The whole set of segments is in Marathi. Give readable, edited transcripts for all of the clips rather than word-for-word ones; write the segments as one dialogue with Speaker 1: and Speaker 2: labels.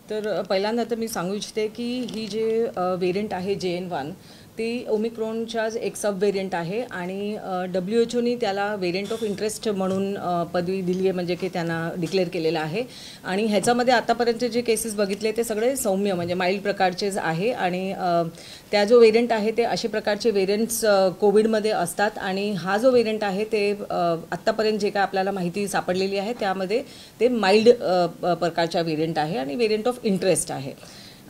Speaker 1: तर पहिल्यांदा तर मी सांगू इच्छिते की ही जे व्हेरियंट आहे JN1 ती ओमिक्रॉनच्याच एक सब व्हेरियंट आहे आणि WHO त्याला व्हेरियंट ऑफ इंटरेस्ट म्हणून पदवी दिली आहे, म्हणजे की त्यांना डिक्लेअर केलेलं आहे. आणि ह्याच्यामध्ये आतापर्यंत जे केसेस बघितले ते सगळे सौम्य म्हणजे माइल्ड प्रकारचेच आहे. आणि त्या जो व्हेरियंट आहे ते असे प्रकारचे व्हेरियंट्स कोविडमध्ये असतात आणि हा जो व्हेरियंट आहे ते आत्तापर्यंत जे काय आपल्याला माहिती सापडलेली आहे त्यामध्ये ते माइल्ड प्रकारच्या व्हेरियंट आहे आणि व्हेरियंट ऑफ इंटरेस्ट आहे.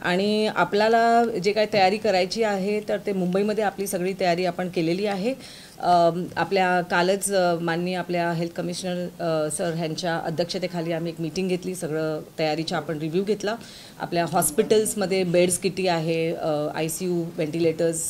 Speaker 1: आणि आपल्याला जे काय तयारी करायची आहे तर ते मुंबईमध्ये आपली सगळी तयारी आपण केलेली आहे. आपल्या कालच माननीय आपल्या हेल्थ कमिशनर सर ह्यांच्या अध्यक्षतेखाली आम्ही एक मीटिंग घेतली. सगळं तयारीचा आपण रिव्ह्यू घेतला. आपल्या हॉस्पिटल्समध्ये बेड्स किती आहे, ICU व्हेंटिलेटर्स,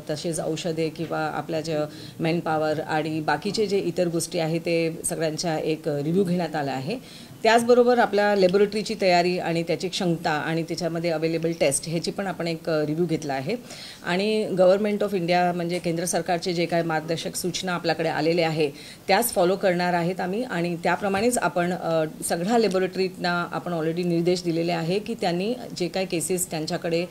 Speaker 1: तसेच औषधे किंवा आपल्या ज्या मॅनपॉवर आणि बाकीचे जे इतर गोष्टी आहे ते सगळ्यांचा एक रिव्ह्यू घेण्यात आला आहे. त्याचबरोबर आपल्या लॅबोरेटरीची तयारी आणि त्याची क्षमता आणि त्याच्यामध्ये अवेलेबल टेस्ट ह्याची पण आपण एक रिव्ह्यू घेतला आहे. आणि गव्हर्नमेंट ऑफ इंडिया म्हणजे केंद्र सरकारचे जे काय मार्गदर्शक सूचना आपल्याकडे आलेले आहे त्याच फॉलो करणार आहेत आम्ही. आणि त्याप्रमाणेच आपण सगळ्या लॅबोरेटरीजना आपण ऑलरेडी निर्देश दिलेले आहे की त्यांनी जे काय केसेस त्यांच्याकडे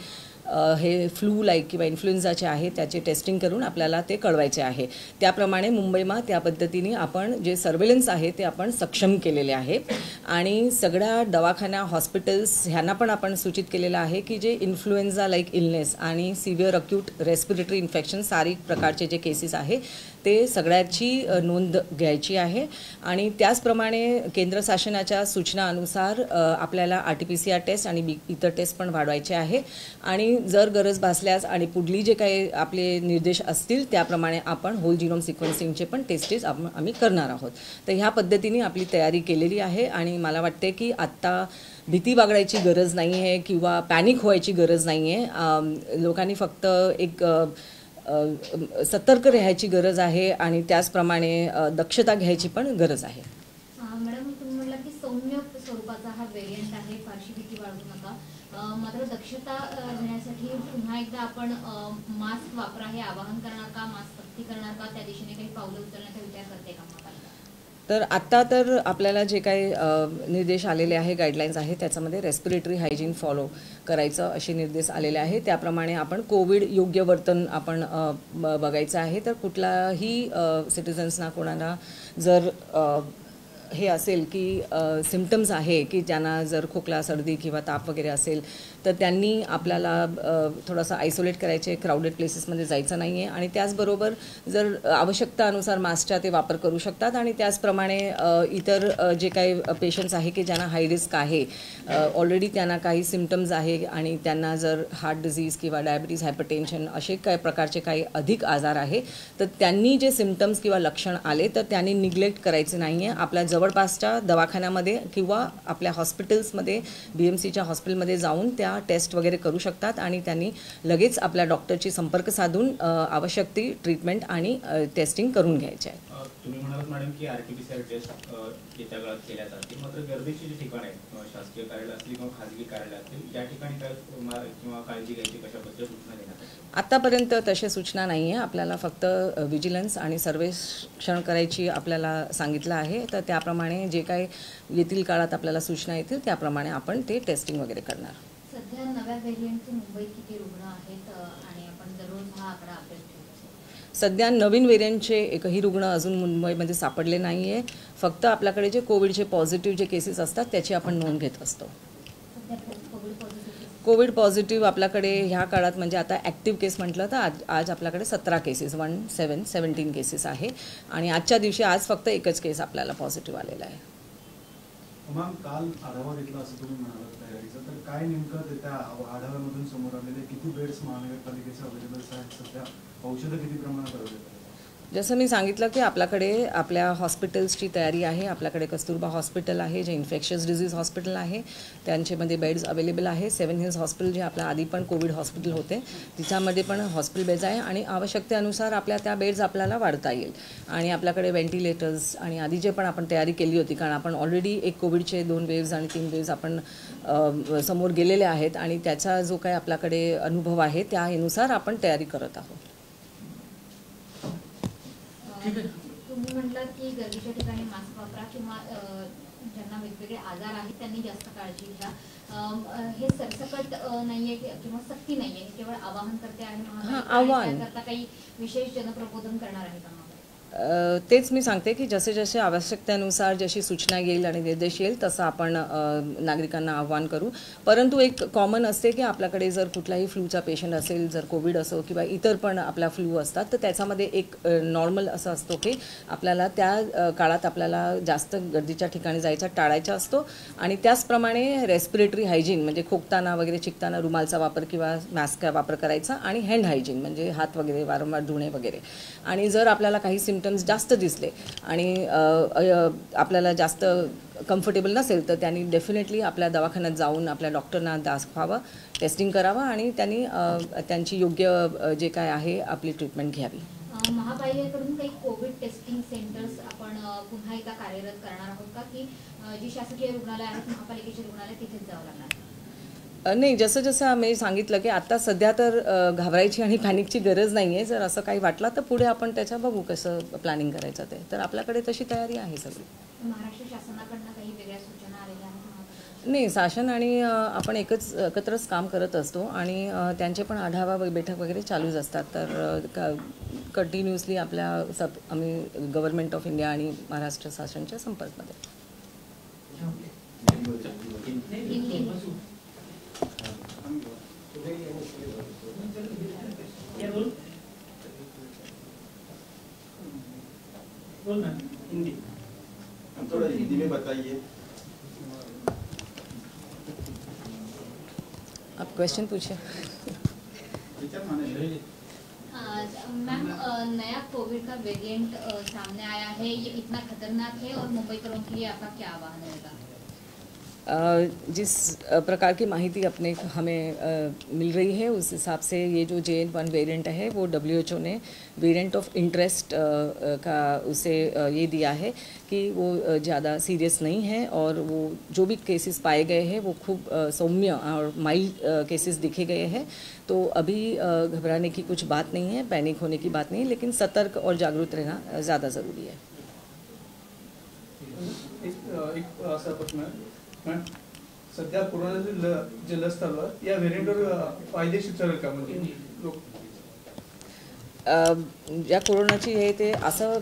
Speaker 1: हे फ्लू लाईक किंवा इन्फ्लुएन्झाचे आहे त्याचे टेस्टिंग करून आपल्याला ते कळवायचे आहे. त्याप्रमाणे मुंबईमा त्या पद्धतीने आपण जे सर्वेलन्स आहे ते आपण सक्षम केलेले आहे. आणि सगळ्या दवाखान्या हॉस्पिटल्स ह्यांना पण आपण सूचित केलेलं आहे की जे इन्फ्लुएन्झा लाईक इलनेस आणि सिव्हिअर अक्यूट रेस्पिरेटरी इन्फेक्शन सारी प्रकारचे जे केसेस आहे ते सगळ्याची नोंद घ्यायची आहे. आणि त्याचप्रमाणे केंद्र शासनाच्या सूचनानुसार आपल्याला RT-PCR टेस्ट आणि इतर टेस्ट पण वाढवायचे आहे. आणि जर गरज भासल्यास आणि पुढली जे काही आपले निर्देश असतील त्याप्रमाणे आपण होल जिनोम सिक्वेन्सिंगचे पण टेस्टेस आम्ही करणार आहोत. तर ह्या पद्धतीने आपली तयारी केलेली आहे. आणि मला वाटते की आत्ता भीती बाळगायची गरज नाही आहे किंवा पॅनिक व्हायची गरज नाही आहे. लोकांनी फक्त एक सतर्क राहायची गरज आहे आणि त्याचप्रमाणे दक्षता घ्यायची पण गरज आहे.
Speaker 2: मॅडम, तुम्ही म्हटलं की सौम्य स्वरूपाचा हा व्हेरियंट आहे, फारशी भीती बाळगू नका. मात्र दक्षता घेण्यासाठी पुन्हा एकदा आपण मास्क वापरा हे आवाहन करणार का, मास्क सक्ती करणार का, त्या दिशेने काही पावलं उचलण्याचा विचार करते का महापालिका?
Speaker 1: तर आत्ता तर आपल्याला जे काही निर्देश आलेले आहे, गाईडलाईन्स आहे त्याच्यामध्ये रेस्पिरेटरी हायजीन फॉलो करायचं असे निर्देश आलेले आहे. त्याप्रमाणे आपण कोविड योग्य वर्तन आपण बघायचं आहे. तर कुठलाही सिटिझन्सना कोणाला जर हे असेल की सिम्पटम्स आहे की ज्यांना जर खोकला सर्दी किंवा ताप वगैरे असेल तर त्यांनी आपल्याला थोडासा आयसोलेट करायचे, क्राउडेड प्लेसेसमध्ये जायचं नाही आहे. आणि त्याचबरोबर जर आवश्यकतानुसार मास्कचा ते वापर करू शकतात. आणि त्याचप्रमाणे इतर जे काही पेशंट्स आहे की ज्यांना हाय रिस्क आहे, ऑलरेडी त्यांना काही सिम्पटम्स आहे आणि त्यांना जर हार्ट डिझीज किंवा डायबिटीज, हायपरटेन्शन असे काही प्रकारचे काही अधिक आजार आहे तर त्यांनी जे सिम्पटम्स किंवा लक्षण आले तर त्यांनी निग्लेक्ट करायचे नाही आहे. आपल्या जवळपासच्या दवाखान्यामध्ये किंवा आपल्या हॉस्पिटल्समध्ये BMCच्या हॉस्पिटलमध्ये जाऊन त्या टेस्ट वगैरे करू शकतात आणि त्यांनी लगेच आपल्या डॉक्टरशी संपर्क साधून आवश्यक ती ट्रीटमेंट आणि टेस्टिंग करून घ्यायचे आहे.
Speaker 3: तुम्ही म्हणालात मॅडम की RT-PCR टेस्ट येत्या काळात केल्या जातील, मात्र गर्दीची जी ठिकाण आहेत, शासकीय कार्यालय असतील किंवा खाजगी कार्यालय असतील, या ठिकाणी काय किंवा काळजी घ्यायची कशाबद्दल सूचना देण्यात आल्या?
Speaker 1: आत्तापर्यंत तशा सूचना नाही आहे. आपल्याला फक्त विजिलन्स आणि सर्वेक्षण करायची आपल्याला सांगितलं आहे. तर त्याप्रमाणे जे काही येथील काळात आपल्याला सूचना येतील त्याप्रमाणे आपण ते टेस्टिंग वगैरे करणार.
Speaker 2: सध्या नव्या व्हेरियंटचे मुंबईत किती रुग्ण आहेत आणि आपण दररोज हा आकडा अपडेट ठेवतो?
Speaker 1: सध्या नवीन व्हेरियंटचे एकही रुग्ण अजून मुंबईमध्ये सापडले नाही आहे. फक्त आपल्याकडे जे कोविडचे पॉझिटिव्ह जे केसेस असतात त्याची आपण नोंद घेत असतो. कोविड पॉझिटिव्ह आपल्याकडे ह्या काळात म्हणजे आता ॲक्टिव्ह केस म्हटलं तर आज आपल्याकडे 17 केसेस 17 केसेस आहे. आणि आजच्या दिवशी आज फक्त एकच केस आपल्याला पॉझिटिव्ह आलेला आहे.
Speaker 4: मॅम, काल आढावा घेतला असं तुम्ही म्हणालात तयारीचा, तर काय नेमकं त्या आढाव्यामधून समोर आलेले किती बेड्स महानगरपालिकेचे अवेलेबल आहेत, सध्या औषधं किती प्रमाणात अवेलेबल आहेत?
Speaker 1: जसं मी सांगितलं की आपल्याकडे आपल्या हॉस्पिटल्सची तयारी आहे. आपल्याकडे कस्तुरबा हॉस्पिटल आहे जे इन्फेक्शियस डिझीज हॉस्पिटल आहे, त्यांच्यामध्ये बेड्स अवेलेबल आहे. 7 हिल्स हॉस्पिटल जे आपल्या आधी पण कोविड हॉस्पिटल होते तिच्यामध्ये पण हॉस्पिटल बेड्स आहे. आणि आवश्यकतेनुसार आपल्या त्या बेड्स आपल्याला वाढता येईल. आणि आपल्याकडे व्हेंटिलेटर्स आणि आधी जे पण आपण तयारी केली होती, कारण आपण ऑलरेडी एक कोविडचे 2 वेव्ज आणि 3 वेव्ज आपण समोर गेलेले आहेत आणि त्याचा जो काही आपल्याकडे अनुभव आहे त्यानुसार आपण तयारी करत आहोत.
Speaker 2: तुम्ही म्हटलं की गर्दीच्या ठिकाणी मास्क वापरा किंवा ज्यांना वेगवेगळे आजार आहेत त्यांनी जास्त काळजी घ्या. हे सरसकट नाहीये किंवा सक्ती नाहीये, केवळ आवाहन करते आहे
Speaker 1: आव्हान.
Speaker 2: त्याकरता काही विशेष जनप्रबोधन करणार आहे का?
Speaker 1: तेच मी सांगते की जसे जसे आवश्यकतेनुसार जशी सूचना येईल आणि निर्देश येईल तसं आपण नागरिकांना आव्हान करू. परंतु एक कॉमन असते की आपल्याकडे जर कुठलाही फ्लूचा पेशंट असेल, जर कोविड असो किंवा इतर पण आपला फ्लू असतात, तर त्याच्यामध्ये एक नॉर्मल असं असतो की आपल्याला त्या काळात आपल्याला जास्त गर्दीच्या ठिकाणी जायचा टाळायचा असतो. आणि त्याचप्रमाणे रेस्पिरेटरी हायजीन म्हणजे खोकताना वगैरे चिकताना रुमालचा वापर किंवा मास्कचा वापर करायचा. आणि हँड हायजीन म्हणजे हात वगैरे वारंवार धुणे वगैरे. आणि जर आपल्याला काही सिम्पटम्स जास्त दिसले आणि आपल्याला जास्त कम्फर्टेबल नसेल तर त्यांनी डेफिनेटली आपल्या दवाखान्यात जाऊन आपल्या डॉक्टरना दाखवावं, टेस्टिंग करावं आणि त्यांनी त्यांची योग्य जे काय आहे आपली ट्रीटमेंट घ्यावी.
Speaker 2: महापालिकेकडून काही कोविड टेस्टिंग सेंटर्स आपण पुन्हा एकदा कार्यरत करणार आहोत का, की जी शासकीय रुग्णालय आहेत महापालिकेचे रुग्णालय तिथेच जावं लागणार?
Speaker 1: नाही, जसं जसं आम्ही सांगितलं की आता सध्या तर घाबरायची आणि पॅनिकची गरज नाही आहे. जर असं काही वाटलं तर पुढे आपण त्याच्या बघू कसं प्लॅनिंग करायचं ते. तर आपल्याकडे तशी तयारी आहे सगळी.
Speaker 2: महाराष्ट्र शासनाकडनं काही वेगळ्या सूचना आलेल्या आहेत?
Speaker 1: नाही, शासन आणि आपण एकत्रच काम करत असतो आणि त्यांचे पण आढावा बैठक वगैरे चालूच असतात. तर कंटिन्युअसली आम्ही गव्हर्नमेंट ऑफ इंडिया आणि महाराष्ट्र शासनाच्या संपर्कमध्ये.
Speaker 5: थोड़ा हिंदी में बताइए.
Speaker 1: आप क्वेश्चन पूछिए.
Speaker 2: मैम, नया कोविड का वेरिएंट सामने आया है, ये इतना खतरनाक है और मुंबईकरों के लिए आपका क्या आह्वान रहेगा?
Speaker 1: जिस प्रकार की माहिती हमें मिल रही है उस हिसाब से ये जो JN1 वेरिएंट है वो WHO ने वेरिएंट ऑफ इंटरेस्ट का उसे ये दिया है कि वो ज़्यादा सीरियस नहीं है और वो जो भी केसेस पाए गए हैं वो खूब सौम्य और माइल्ड केसेस दिखे गए हैं. तो अभी घबराने की कुछ बात नहीं है, पैनिक होने की बात नहीं, लेकिन सतर्क और जागरूक रहना ज़्यादा ज़रूरी है.
Speaker 6: एक असा प्रश्न सध्या कोरोनाची जे लस चालू आहे या व्हेरियंटवर फायदेशीर ठरेल का? म्हणजे लोक
Speaker 1: ज्या कोरोनाची आहे ते असं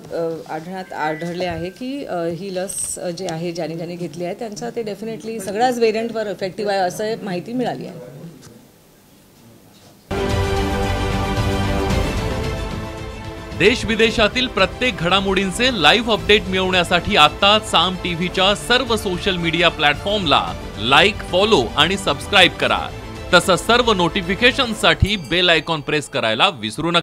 Speaker 1: आढळले आहे की ही लस जे आहे ज्याने घेतली आहे त्यांचा ते डेफिनेटली सगळ्याच व्हेरियंटवर इफेक्टिव्ह आहे असं माहिती मिळाली आहे.
Speaker 7: देश विदेशातील प्रत्येक घडामोडींचे लाईव्ह अपडेट मिळवण्यासाठी आता साम टीव्हीच्या सर्व सोशल मीडिया प्लॅटफॉर्मला लाईक, फॉलो आणि सबस्क्राईब करा. तसंच सर्व नोटिफिकेशनसाठी बेल आयकॉन प्रेस करायला विसरू नका.